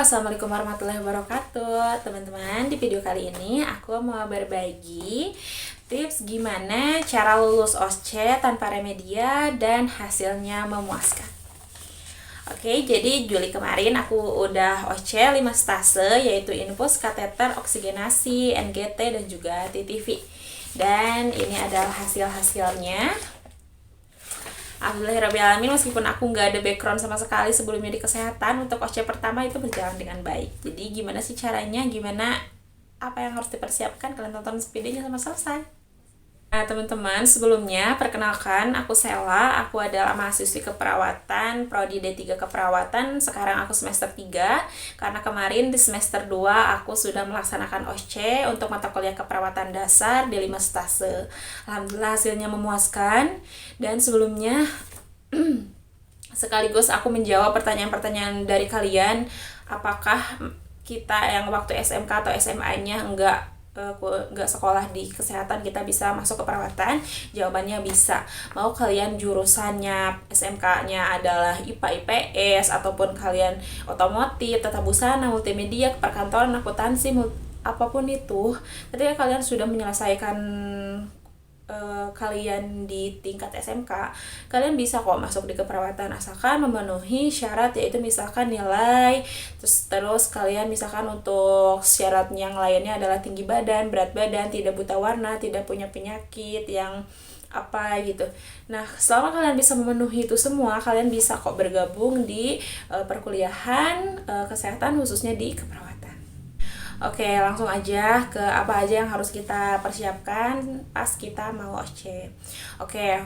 Assalamualaikum warahmatullahi wabarakatuh teman-teman. Di video kali ini aku mau berbagi tips gimana cara lulus OSCE tanpa remedia dan hasilnya memuaskan. Oke, jadi Juli kemarin aku udah OSCE 5 stase, yaitu infus, kateter, oksigenasi, NGT, dan juga TTV. Dan ini adalah hasil-hasilnya. Alhamdulillahirrahmanirrahim, meskipun aku nggak ada background sama sekali sebelumnya di kesehatan, untuk OSCE pertama itu berjalan dengan baik. Jadi gimana sih caranya, gimana apa yang harus dipersiapkan, kalian tonton videonya sampai selesai. Nah teman-teman, sebelumnya perkenalkan, aku Sela, aku adalah mahasiswi keperawatan, Prodi D3 Keperawatan, sekarang aku semester 3, karena kemarin di semester 2 aku sudah melaksanakan OSCE untuk mata kuliah keperawatan dasar di 5 stase. Alhamdulillah hasilnya memuaskan, dan sebelumnya sekaligus aku menjawab pertanyaan-pertanyaan dari kalian, apakah kita yang waktu SMK atau SMA-nya nggak sekolah di kesehatan kita bisa masuk ke perawatan? Jawabannya bisa. Mau kalian jurusannya SMK-nya adalah IPA IPS, ataupun kalian otomotif, tata busana, multimedia, perkantoran, akuntansi, apapun itu, ketika kalian sudah menyelesaikan kalian di tingkat SMK, kalian bisa kok masuk di keperawatan asalkan memenuhi syarat, yaitu misalkan nilai, terus kalian misalkan untuk syarat yang lainnya adalah tinggi badan, berat badan, tidak buta warna, tidak punya penyakit yang apa gitu. Nah, selama kalian bisa memenuhi itu semua, kalian bisa kok bergabung di perkuliahan kesehatan, khususnya di keperawatan. Oke, langsung aja ke apa aja yang harus kita persiapkan pas kita mau OSCE. Oke,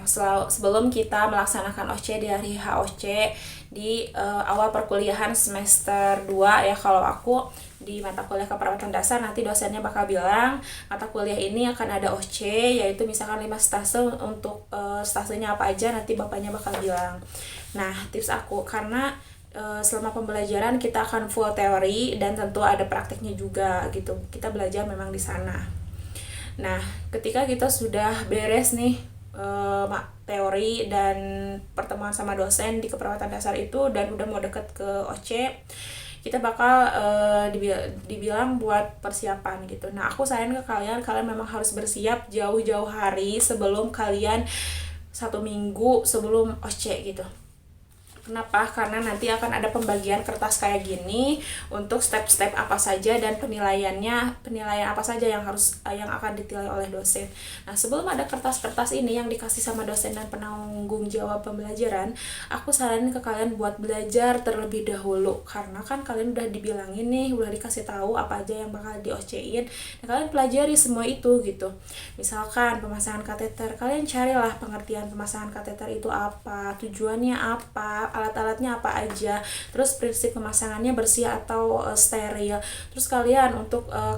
sebelum kita melaksanakan OSCE di hari HOSCE di awal perkuliahan semester 2 ya, kalau aku di mata kuliah keperawatan dasar, nanti dosennya bakal bilang mata kuliah ini akan ada OSCE, yaitu misalkan 5 stase, untuk stasenya apa aja nanti bapaknya bakal bilang. Nah, tips aku, karena selama pembelajaran kita akan full teori dan tentu ada prakteknya juga gitu. Kita belajar memang di sana. Nah, ketika kita sudah beres nih teori dan pertemuan sama dosen di keperawatan dasar itu, dan udah mau deket ke OSCE, kita bakal dibilang buat persiapan gitu. Nah, aku saran ke kalian memang harus bersiap jauh-jauh hari sebelum kalian, 1 minggu sebelum OSCE gitu. Kenapa? Karena nanti akan ada pembagian kertas kayak gini untuk step-step apa saja dan penilaian apa saja yang akan ditilai oleh dosen. Nah, sebelum ada kertas-kertas ini yang dikasih sama dosen dan penanggung jawab pembelajaran, aku saranin ke kalian buat belajar terlebih dahulu, karena kan kalian udah dibilangin nih, udah dikasih tahu apa aja yang bakal di OSCE-in. Nah, kalian pelajari semua itu gitu. Misalkan pemasangan kateter, kalian carilah pengertian pemasangan kateter itu apa, tujuannya apa, alat-alatnya apa aja, terus prinsip pemasangannya bersih atau steril. Terus kalian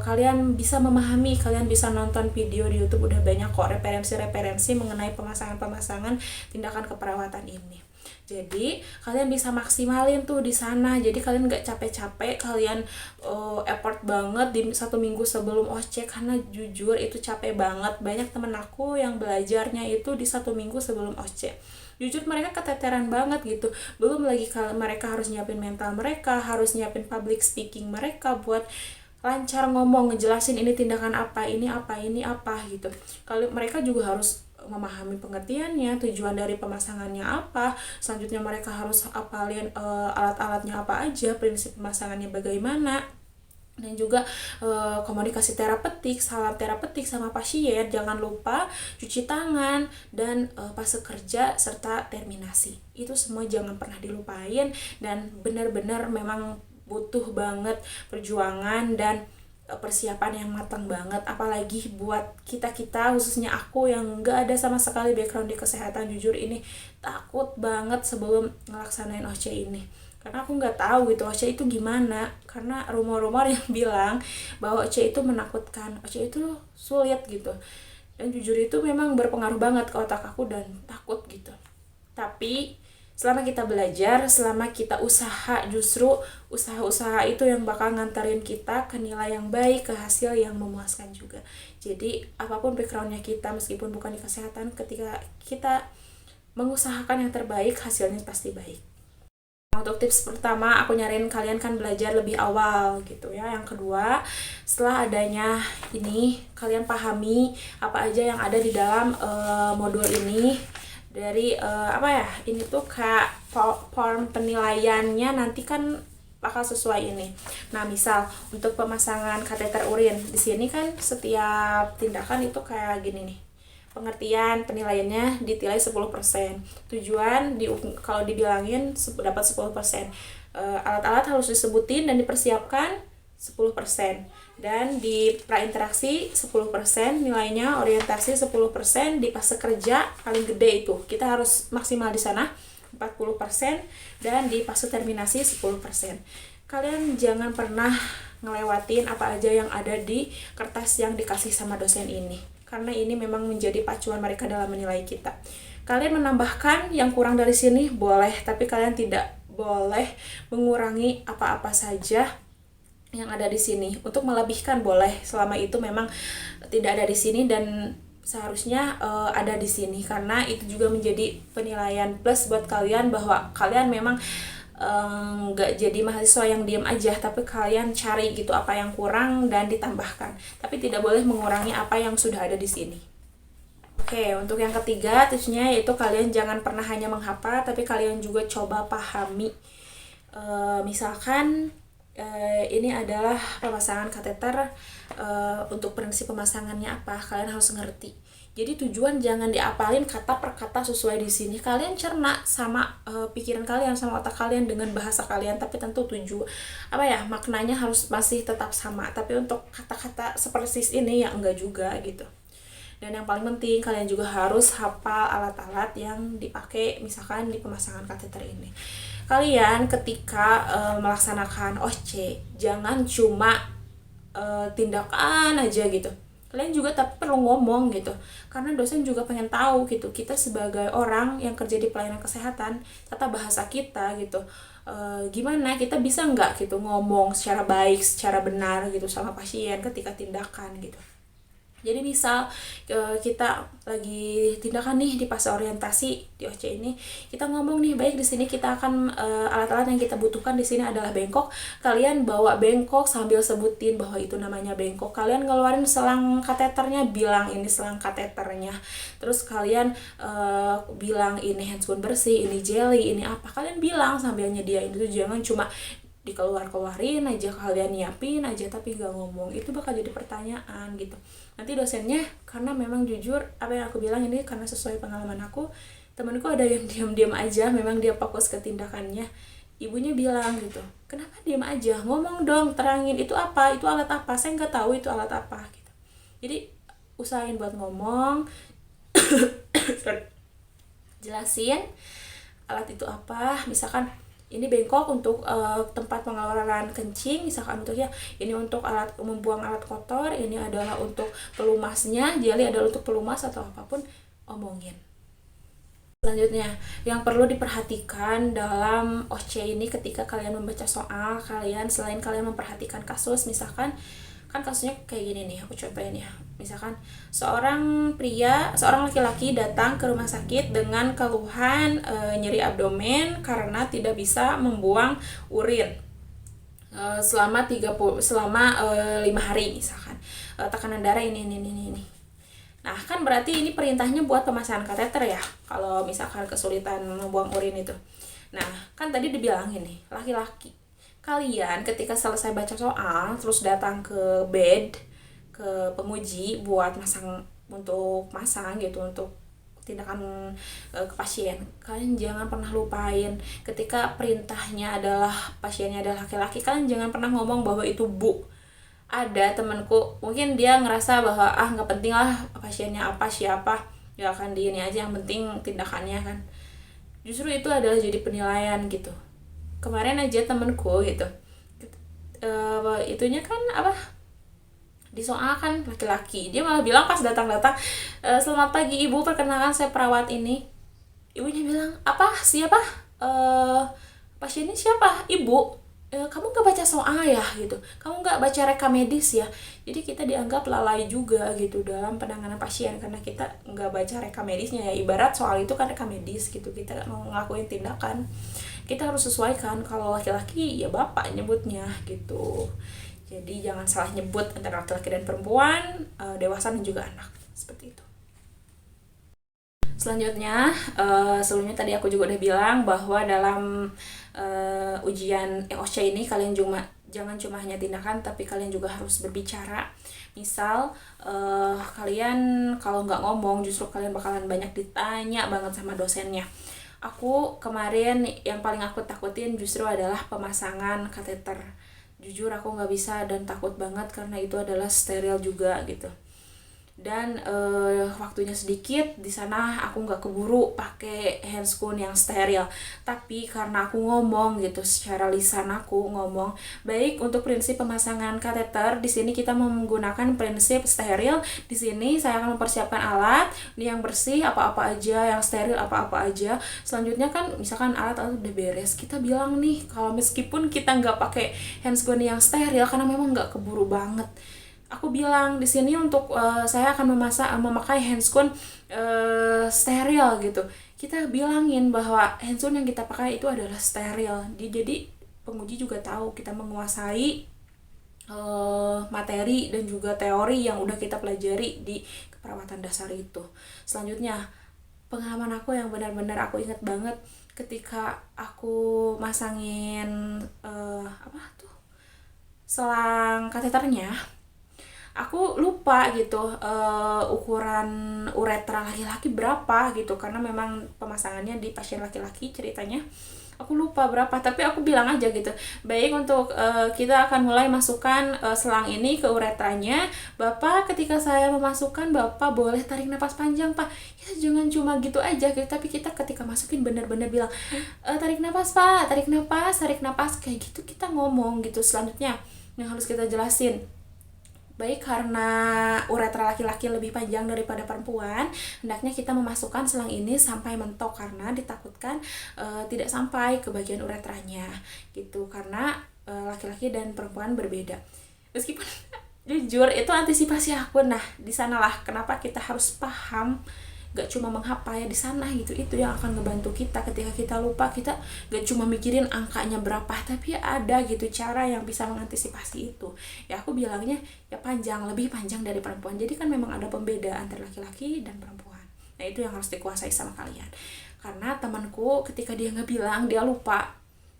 kalian bisa memahami, kalian bisa nonton video di YouTube, udah banyak kok referensi mengenai pemasangan tindakan keperawatan ini. Jadi kalian bisa maksimalin tuh di sana. Jadi kalian nggak capek-capek, kalian effort banget di 1 minggu sebelum OSCE, karena jujur itu capek banget. Banyak temen aku yang belajarnya itu di 1 minggu sebelum OSCE. Jujur mereka keteteran banget gitu. Belum lagi kalau mereka harus nyiapin mental mereka, harus nyiapin public speaking mereka buat lancar ngomong, ngejelasin ini tindakan apa, ini apa gitu. Kalau mereka juga harus memahami pengertiannya, tujuan dari pemasangannya apa, selanjutnya mereka harus hafalin alat-alatnya apa aja, prinsip pemasangannya bagaimana, dan juga komunikasi terapeutik, salam terapeutik sama pasien. Jangan lupa cuci tangan dan fase kerja serta terminasi. Itu semua jangan pernah dilupain, dan benar-benar memang butuh banget perjuangan dan persiapan yang matang banget, apalagi buat kita khususnya aku yang nggak ada sama sekali background di kesehatan. Jujur ini takut banget sebelum ngelaksanain OSCE ini, karena aku nggak tahu gitu OSCE itu gimana, karena rumor-rumor yang bilang bahwa OSCE itu menakutkan, OSCE itu sulit gitu, dan jujur itu memang berpengaruh banget ke otak aku dan takut gitu. Tapi selama kita belajar, selama kita usaha, justru usaha-usaha itu yang bakal nganterin kita ke nilai yang baik, ke hasil yang memuaskan juga. Jadi apapun backgroundnya kita, meskipun bukan di kesehatan, ketika kita mengusahakan yang terbaik, hasilnya pasti baik. Untuk tips pertama, aku nyariin kalian kan belajar lebih awal gitu ya. Yang kedua, setelah adanya ini, kalian pahami apa aja yang ada di dalam modul ini. Dari ini tuh kayak form penilaiannya nanti kan bakal sesuai ini. Nah, misal untuk pemasangan kateter urin, di sini kan setiap tindakan itu kayak gini nih. Pengertian penilaiannya ditilai 10%. Tujuan kalau dibilangin dapat 10%. Alat-alat harus disebutin dan dipersiapkan 10%. Dan di prainteraksi 10%, nilainya orientasi 10%, di fase kerja paling gede itu. Kita harus maksimal di sana 40% dan di fase terminasi 10%. Kalian jangan pernah ngelewatin apa aja yang ada di kertas yang dikasih sama dosen ini, karena ini memang menjadi pacuan mereka dalam menilai kita. Kalian menambahkan yang kurang dari sini boleh, tapi kalian tidak boleh mengurangi apa-apa saja yang ada di sini. Untuk melebihkan boleh, selama itu memang tidak ada di sini dan seharusnya ada di sini, karena itu juga menjadi penilaian plus buat kalian bahwa kalian memang nggak jadi mahasiswa yang diam aja, tapi kalian cari gitu apa yang kurang dan ditambahkan, tapi tidak boleh mengurangi apa yang sudah ada di sini. Oke, untuk yang ketiga tipsnya yaitu kalian jangan pernah hanya menghafal, tapi kalian juga coba pahami. Misalkan ini adalah pemasangan kateter, untuk prinsip pemasangannya apa, kalian harus ngerti. Jadi tujuan jangan diapalin kata per kata sesuai di sini. Kalian cerna sama pikiran kalian, sama otak kalian dengan bahasa kalian, tapi tentu maknanya harus masih tetap sama. Tapi untuk kata-kata sepersis ini ya enggak juga gitu. Dan yang paling penting kalian juga harus hafal alat-alat yang dipakai misalkan di pemasangan kateter ini. Kalian ketika melaksanakan OSCE jangan cuma tindakan aja gitu. Kalian juga tapi perlu ngomong gitu, karena dosen juga pengen tahu gitu, kita sebagai orang yang kerja di pelayanan kesehatan, tata bahasa kita gitu, gimana kita bisa nggak gitu ngomong secara baik, secara benar gitu sama pasien ketika tindakan gitu. Jadi misal kita lagi tindakan nih di fase orientasi di OC ini, kita ngomong nih, baik di sini kita akan alat-alat yang kita butuhkan di sini adalah bengkok. Kalian bawa bengkok sambil sebutin bahwa itu namanya bengkok. Kalian ngeluarin selang kateternya, bilang ini selang kateternya. Terus kalian bilang ini handscoon bersih, ini jelly, ini apa. Kalian bilang sambil nyediain itu, jangan cuma dikeluarin aja, kalian nyiapin aja tapi gak ngomong. Itu bakal jadi pertanyaan gitu. Nanti dosennya, karena memang jujur apa yang aku bilang ini karena sesuai pengalaman aku, temanku ada yang diam-diam aja, memang dia fokus ke tindakannya. Ibunya bilang gitu, kenapa diam aja, ngomong dong, terangin itu apa, itu alat apa, saya nggak tahu itu alat apa gitu. Jadi usahain buat ngomong, jelasin alat itu apa. Misalkan ini bengkok untuk tempat pengeluaran kencing, misalkan untuknya ini untuk alat membuang alat kotor, ini adalah untuk pelumasnya, jelly adalah untuk pelumas atau apapun, omongin. Selanjutnya, yang perlu diperhatikan dalam OSCE ini ketika kalian membaca soal, kalian selain kalian memperhatikan kasus, misalkan kan kasusnya kayak gini nih, aku contohin ya. Misalkan seorang laki-laki datang ke rumah sakit dengan keluhan nyeri abdomen karena tidak bisa membuang urin selama 5 hari misalkan. Tekanan darah ini. Nah, kan berarti ini perintahnya buat pemasangan kateter ya, kalau misalkan kesulitan membuang urin itu. Nah, kan tadi dibilangin nih, laki-laki. Kalian ketika selesai baca soal, terus datang ke bed, ke penguji buat masang gitu, untuk tindakan ke pasien. Kalian jangan pernah lupain ketika perintahnya adalah pasiennya adalah laki-laki, kalian jangan pernah ngomong bahwa itu bu. Ada temanku, mungkin dia ngerasa bahwa nggak penting lah pasiennya apa siapa, ya akan di ini aja, yang penting tindakannya kan. Justru itu adalah jadi penilaian gitu. Kemarin aja temenku gitu, itunya kan di soal kan laki-laki, dia malah bilang pas datang-datang, selamat pagi ibu, perkenalkan saya perawat ini. Ibunya bilang, apa, siapa, pasiennya siapa, ibu. kamu nggak baca soal ya gitu, kamu nggak baca reka medis ya. Jadi kita dianggap lalai juga gitu dalam penanganan pasien karena kita nggak baca reka medisnya ya. Ibarat soal itu kan reka medis gitu, kita mau ngelakuin tindakan, kita harus sesuaikan. Kalau laki-laki ya bapak nyebutnya gitu. Jadi jangan salah nyebut antara laki-laki dan perempuan, dewasa dan juga anak, seperti itu. Selanjutnya, sebelumnya tadi aku juga udah bilang bahwa dalam ujian EOC ini kalian jangan cuma hanya tindakan, tapi kalian juga harus berbicara. Misal kalian kalau nggak ngomong, justru kalian bakalan banyak ditanya banget sama dosennya. Aku kemarin yang paling aku takutin justru adalah pemasangan kateter. Jujur aku nggak bisa dan takut banget karena itu adalah steril juga gitu. Dan waktunya sedikit di sana, aku nggak keburu pakai handscoon yang steril, tapi karena aku ngomong gitu secara lisan, aku ngomong baik untuk prinsip pemasangan kateter di sini kita menggunakan prinsip steril. Di sini saya akan mempersiapkan alat ini yang bersih apa-apa aja, yang steril apa-apa aja. Selanjutnya kan misalkan alat-alat udah beres, kita bilang nih kalau meskipun kita nggak pakai handscoon yang steril karena memang nggak keburu banget, aku bilang di sini untuk saya akan memakai handscoon steril gitu. Kita bilangin bahwa handscoon yang kita pakai itu adalah steril. Jadi penguji juga tahu kita menguasai materi dan juga teori yang udah kita pelajari di keperawatan dasar itu. Selanjutnya, pengalaman aku yang benar-benar aku ingat banget ketika aku masangin selang kateternya. Aku lupa gitu ukuran uretra laki-laki berapa gitu, karena memang pemasangannya di pasien laki-laki ceritanya. Aku lupa berapa, tapi aku bilang aja gitu, baik untuk kita akan mulai masukkan selang ini ke uretranya. Bapak ketika saya memasukkan, Bapak boleh tarik napas panjang Pak. Ya jangan cuma gitu aja gitu, tapi kita ketika masukin benar-benar bilang tarik napas Pak, tarik napas kayak gitu, kita ngomong gitu. Selanjutnya yang harus kita jelasin, baik karena uretra laki-laki lebih panjang daripada perempuan, hendaknya kita memasukkan selang ini sampai mentok karena ditakutkan tidak sampai ke bagian uretranya gitu, karena laki-laki dan perempuan berbeda. Meskipun jujur itu antisipasi aku. Nah, di sanalah kenapa kita harus paham, gak cuma menghafal ya di sana gitu. Itu yang akan ngebantu kita ketika kita lupa. Kita gak cuma mikirin angkanya berapa, tapi ada gitu cara yang bisa mengantisipasi itu. Ya aku bilangnya ya lebih panjang dari perempuan. Jadi kan memang ada pembeda antara laki-laki dan perempuan. Nah itu yang harus dikuasai sama kalian. Karena temanku ketika dia nggak bilang, dia lupa,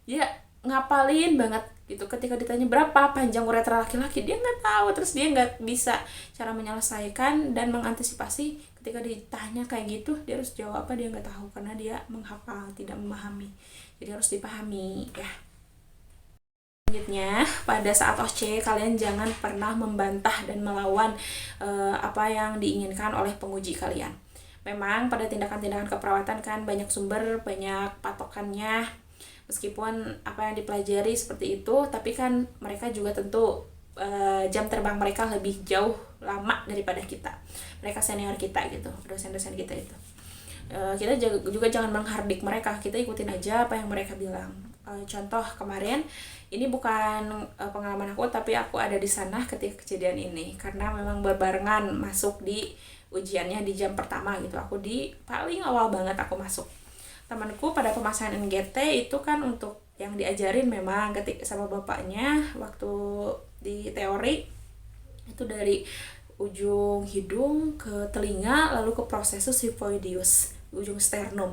dia ngapalin banget gitu. Ketika ditanya berapa panjang uretra laki-laki, dia nggak tahu, terus dia nggak bisa cara menyelesaikan dan mengantisipasi. Ketika ditanya kayak gitu, dia harus jawab apa, dia nggak tahu karena dia menghafal, tidak memahami. Jadi harus dipahami ya. Selanjutnya, pada saat OSCE kalian jangan pernah membantah dan melawan apa yang diinginkan oleh penguji kalian. Memang pada tindakan-tindakan keperawatan kan banyak sumber, banyak patokannya. Meskipun apa yang dipelajari seperti itu, tapi kan mereka juga tentu jam terbang mereka lebih jauh lama daripada kita. Mereka senior kita gitu, dosen-dosen kita itu. Kita juga jangan menghardik mereka, kita ikutin aja apa yang mereka bilang. Contoh kemarin, ini bukan pengalaman aku, tapi aku ada di sana ketika kejadian ini, karena memang berbarengan masuk di ujiannya di jam pertama gitu. Aku di paling awal banget aku masuk. Temanku pada pemasangan NGT itu kan untuk yang diajarin memang ketika sama bapaknya waktu di teori itu dari ujung hidung ke telinga lalu ke prosesus hypoidius ujung sternum.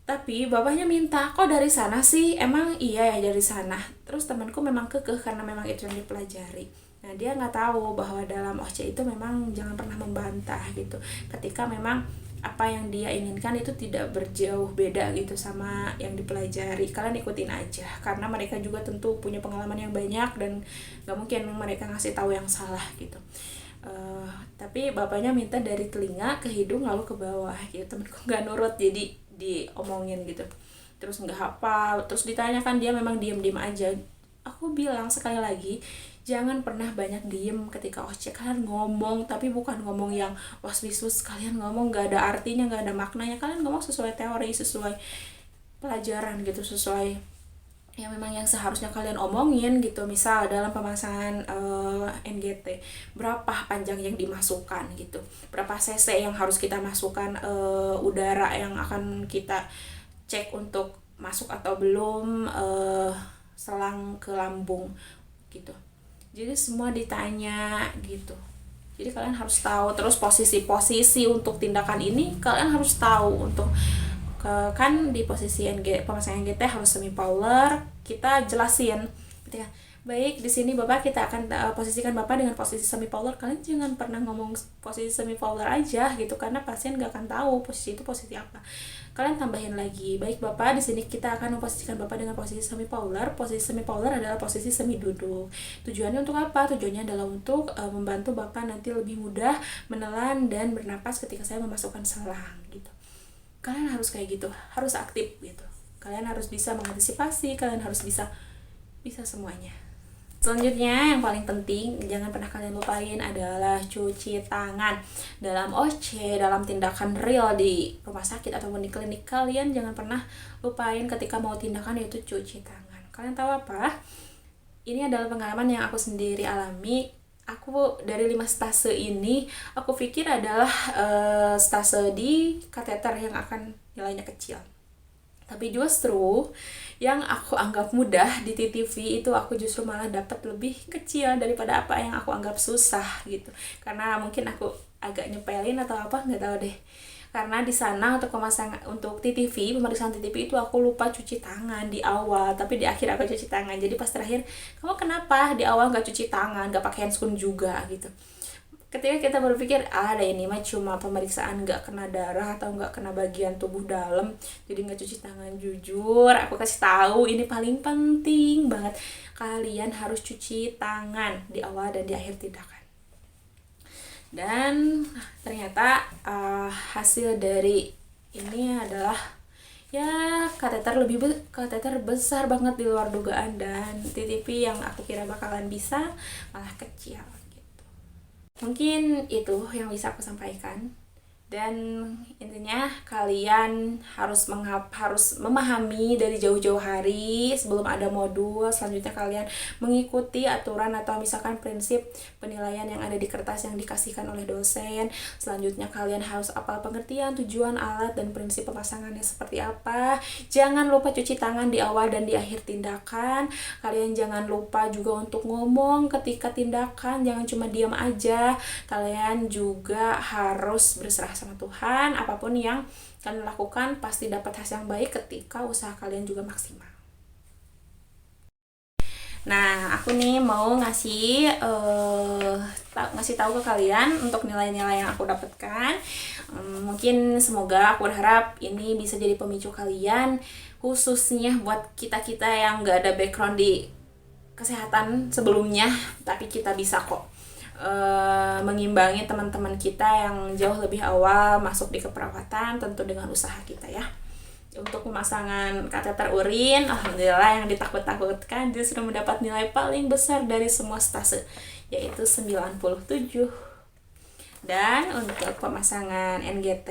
Tapi bapaknya minta, kok dari sana sih? Emang iya ya dari sana. Terus temanku memang kekeh karena memang itu yang dipelajari. Nah dia nggak tahu bahwa dalam OSCE itu memang jangan pernah membantah gitu. Ketika memang apa yang dia inginkan itu tidak berjauh beda gitu sama yang dipelajari, kalian ikutin aja karena mereka juga tentu punya pengalaman yang banyak dan nggak mungkin mereka ngasih tahu yang salah gitu. Tapi bapaknya minta dari telinga ke hidung lalu ke bawah gitu. Temenku nggak nurut, jadi diomongin gitu, terus nggak hafal, terus ditanyakan dia memang diem aja. Aku bilang sekali lagi, jangan pernah banyak diem ketika OSCE. Kalian ngomong, tapi bukan ngomong yang was-wisus. Kalian ngomong gak ada artinya, gak ada maknanya. Kalian ngomong sesuai teori, sesuai pelajaran gitu, sesuai yang memang yang seharusnya kalian omongin gitu. Misal dalam pemasangan NGT, berapa panjang yang dimasukkan gitu, berapa cc yang harus kita masukkan, udara yang akan kita cek untuk masuk atau belum, selang ke lambung gitu. Jadi semua ditanya gitu. Jadi kalian harus tahu, terus posisi-posisi untuk tindakan ini kalian harus tahu. Untuk kan di posisi pemasangan NGT harus semi power, kita jelasin ketika baik di sini Bapak, kita akan posisikan Bapak dengan posisi semi power. Kalian jangan pernah ngomong posisi semi power aja gitu, karena pasien gak akan tahu posisi itu posisi apa. Kalian tambahin lagi, baik Bapak, di sini kita akan memposisikan Bapak dengan posisi semi power. Posisi semi power adalah posisi semi duduk. Tujuannya untuk apa? Tujuannya adalah untuk membantu Bapak nanti lebih mudah menelan dan bernapas ketika saya memasukkan selang gitu. Kalian harus kayak gitu, harus aktif gitu. Kalian harus bisa mengantisipasi, kalian harus bisa semuanya. Selanjutnya yang paling penting, jangan pernah kalian lupain adalah cuci tangan. Dalam OC, dalam tindakan real di rumah sakit ataupun di klinik, kalian jangan pernah lupain ketika mau tindakan yaitu cuci tangan. Kalian tahu apa? Ini adalah pengalaman yang aku sendiri alami. Aku dari 5 stase ini, aku pikir adalah stase di kateter yang akan nilainya kecil. Tapi justru yang aku anggap mudah di TTV itu aku justru malah dapat lebih kecil daripada apa yang aku anggap susah gitu. Karena mungkin aku agak nyepelin atau apa, nggak tahu deh. Karena di sana untuk untuk pemeriksaan TTV itu aku lupa cuci tangan di awal, tapi di akhir aku cuci tangan. Jadi pas terakhir, kamu kenapa di awal nggak cuci tangan, nggak pakai handscoon juga gitu. Ketika kita berpikir, ada ini mah cuma pemeriksaan nggak kena darah atau nggak kena bagian tubuh dalam, jadi nggak cuci tangan. Jujur, aku kasih tahu ini paling penting banget. Kalian harus cuci tangan di awal dan di akhir tindakan. Dan ternyata hasil dari ini adalah ya kateter besar banget di luar dugaan, dan TTP yang aku kira bakalan bisa malah kecil gitu. Mungkin itu yang bisa aku sampaikan. Dan intinya kalian harus memahami dari jauh-jauh hari sebelum ada modul. Selanjutnya kalian mengikuti aturan atau misalkan prinsip penilaian yang ada di kertas yang dikasihkan oleh dosen. Selanjutnya kalian harus hafal pengertian, tujuan alat, dan prinsip pemasangannya seperti apa. Jangan lupa cuci tangan di awal dan di akhir tindakan. Kalian jangan lupa juga untuk ngomong ketika tindakan, jangan cuma diam aja. Kalian juga harus berserah sama Tuhan. Apapun yang kalian lakukan pasti dapat hasil yang baik ketika usaha kalian juga maksimal. Nah, aku nih mau ngasih tahu ke kalian untuk nilai-nilai yang aku dapatkan. Mungkin semoga aku berharap ini bisa jadi pemicu kalian, khususnya buat kita-kita yang nggak ada background di kesehatan sebelumnya, tapi kita bisa kok mengimbangi teman-teman kita yang jauh lebih awal masuk di keperawatan, tentu dengan usaha kita ya. Untuk pemasangan kateter urin, alhamdulillah yang ditakut-takutkan justru mendapat nilai paling besar dari semua stase, yaitu 97. Dan untuk pemasangan NGT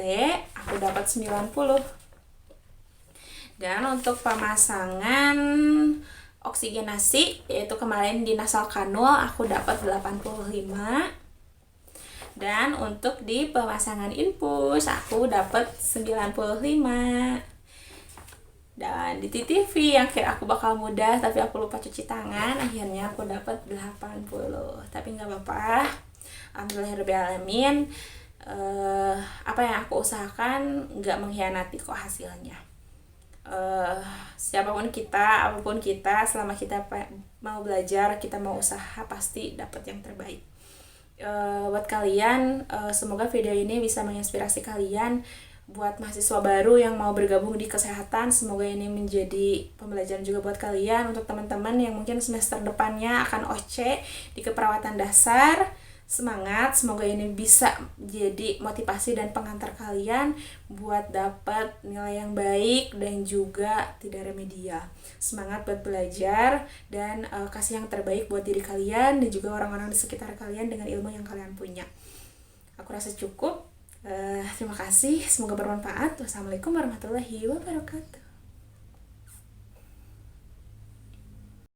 aku dapat 90. Dan untuk pemasangan oksigenasi, yaitu kemarin di nasal kanul, aku dapat 85. Dan untuk di pemasangan infus aku dapat 95. Dan di TTV yang kira aku bakal mudah tapi aku lupa cuci tangan, akhirnya aku dapat 80. Tapi nggak apa-apa, alhamdulillahirobbilalamin. Apa yang aku usahakan nggak mengkhianati kok hasilnya. Siapapun kita, apapun kita, selama kita mau belajar, kita mau usaha, pasti dapat yang terbaik. Buat kalian, semoga video ini bisa menginspirasi kalian. Buat mahasiswa baru yang mau bergabung di kesehatan, semoga ini menjadi pembelajaran juga buat kalian. Untuk teman-teman yang mungkin semester depannya akan OC di keperawatan dasar, semangat, semoga ini bisa jadi motivasi dan pengantar kalian buat dapat nilai yang baik dan juga tidak remedial. Semangat buat belajar dan kasih yang terbaik buat diri kalian dan juga orang-orang di sekitar kalian dengan ilmu yang kalian punya. Aku rasa cukup. Terima kasih, semoga bermanfaat. Wassalamualaikum warahmatullahi wabarakatuh.